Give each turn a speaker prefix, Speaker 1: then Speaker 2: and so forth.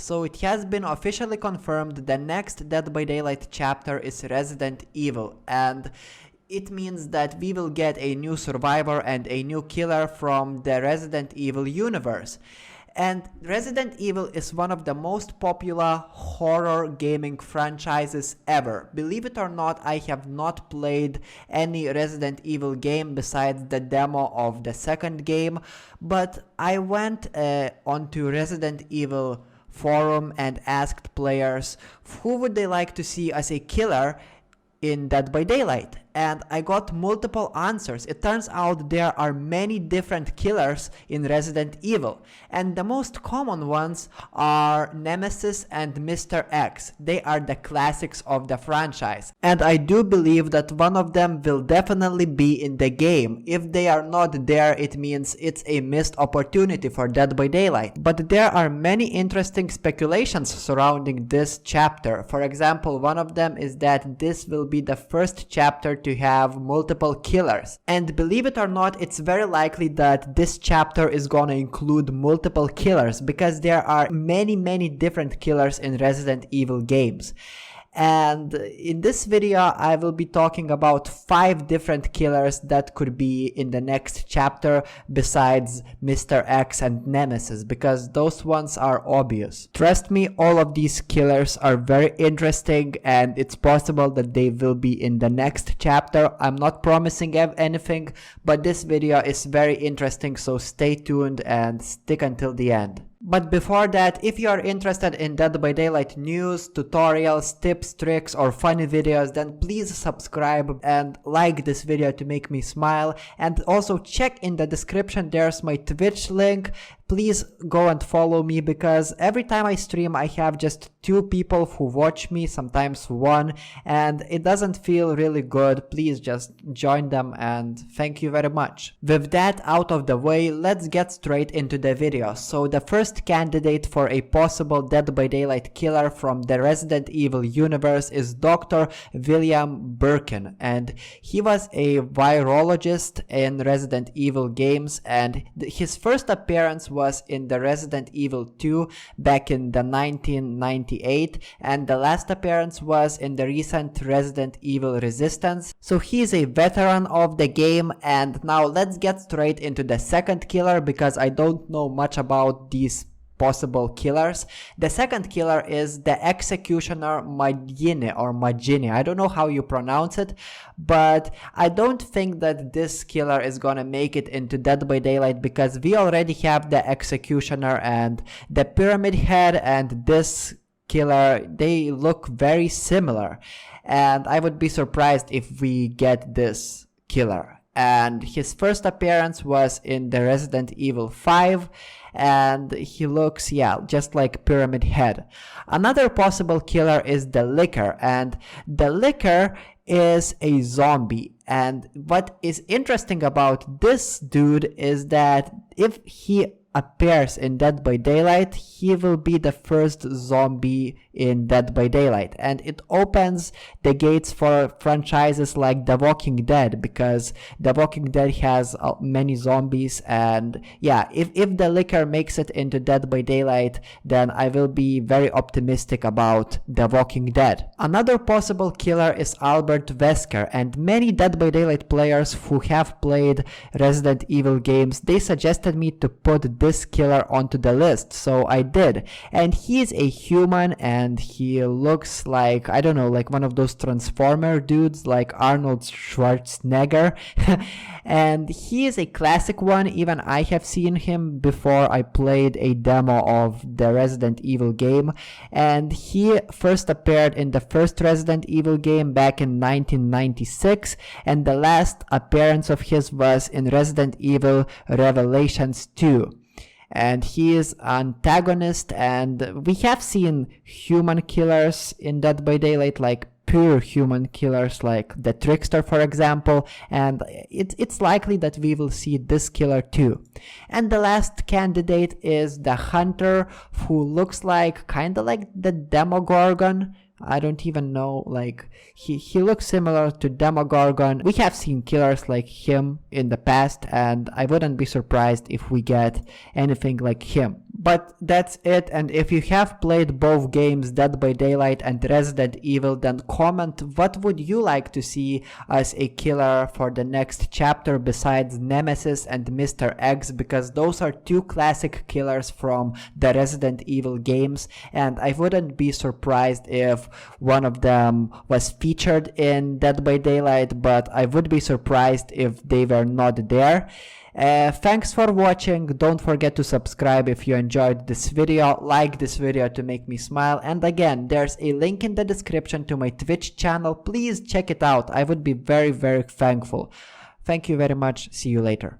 Speaker 1: So it has been officially confirmed the next Dead by Daylight chapter is Resident Evil, and it means that we will get a new survivor and a new killer from the Resident Evil universe. And Resident Evil is one of the most popular horror gaming franchises ever. Believe it or not, I have not played any Resident Evil game besides the demo of the second game, but I went onto Resident Evil forum and asked players who would they like to see as a killer in Dead by Daylight, and I got multiple answers. It turns out there are many different killers in Resident Evil, and the most common ones are Nemesis and Mr. X. They are the classics of the franchise, and I do believe that one of them will definitely be in the game. If they are not there, it means it's a missed opportunity for Dead by Daylight. But there are many interesting speculations surrounding this chapter. For example, one of them is that this will be the first chapter to have multiple killers. And believe it or not, it's very likely that this chapter is gonna include multiple killers because there are many different killers in Resident Evil games. And in this video, I will be talking about 5 different killers that could be in the next chapter besides Mr. X and Nemesis, because those ones are obvious. Trust me, all of these killers are very interesting, and it's possible that they will be in the next chapter. I'm not promising anything, but this video is very interesting, so stay tuned and stick until the end. But before that, if you are interested in Dead by Daylight news, tutorials, tips, tricks, or funny videos, then please subscribe and like this video to make me smile. And also check in the description, there's my Twitch link. Please go and follow me, because every time I stream I have just 2 people who watch me, sometimes 1, and it doesn't feel really good. Please just join them, and thank you very much. With that out of the way, let's get straight into the video. So the first candidate for a possible Dead by Daylight killer from the Resident Evil universe is Dr. William Birkin, and he was a virologist in Resident Evil games, and his first appearance was in the Resident Evil 2 back in the 1998, and the last appearance was in the recent Resident Evil Resistance. So he's a veteran of the game. And now let's get straight into the second killer, because I don't know much about these possible killers. The second killer is the executioner Magini. I don't know how you pronounce it, but I don't think that this killer is gonna make it into Dead by Daylight, because we already have the executioner and the pyramid head, and this killer, they look very similar, and I would be surprised if we get this killer. And his first appearance was in the Resident Evil 5, and he looks, just like Pyramid Head. Another possible killer is the Licker, and the Licker is a zombie. And what is interesting about this dude is that if he appears in Dead by Daylight, he will be the first zombie in Dead by Daylight, and it opens the gates for franchises like The Walking Dead, because The Walking Dead has many zombies. And if the Licker makes it into Dead by Daylight, then I will be very optimistic about The Walking Dead. Another possible killer is Albert Wesker, and many Dead by Daylight players who have played Resident Evil games, they suggested me to put this killer onto the list, so I did. And he's a human, and he looks like, I don't know, like one of those Transformer dudes, like Arnold Schwarzenegger. And he is a classic one. Even I have seen him before I played a demo of the Resident Evil game, and he first appeared in the first Resident Evil game back in 1996, and the last appearance of his was in Resident Evil Revelations 2. And he is antagonist, and we have seen human killers in Dead by Daylight, like pure human killers like the Trickster, for example, and it's likely that we will see this killer too. And the last candidate is the Hunter, who looks like kinda like the Demogorgon. I don't even know, like he looks similar to Demogorgon. We have seen killers like him in the past, and I wouldn't be surprised if we get anything like him. But that's it, and if you have played both games, Dead by Daylight and Resident Evil, then comment what would you like to see as a killer for the next chapter besides Nemesis and Mr. X, because those are two classic killers from the Resident Evil games, and I wouldn't be surprised if one of them was featured in Dead by Daylight, but I would be surprised if they were not there. Thanks for watching. Don't forget to subscribe if you enjoyed this video, like this video to make me smile, and again, there's a link in the description to my Twitch channel. Please check it out. I would be very thankful. Thank you very much. See you later.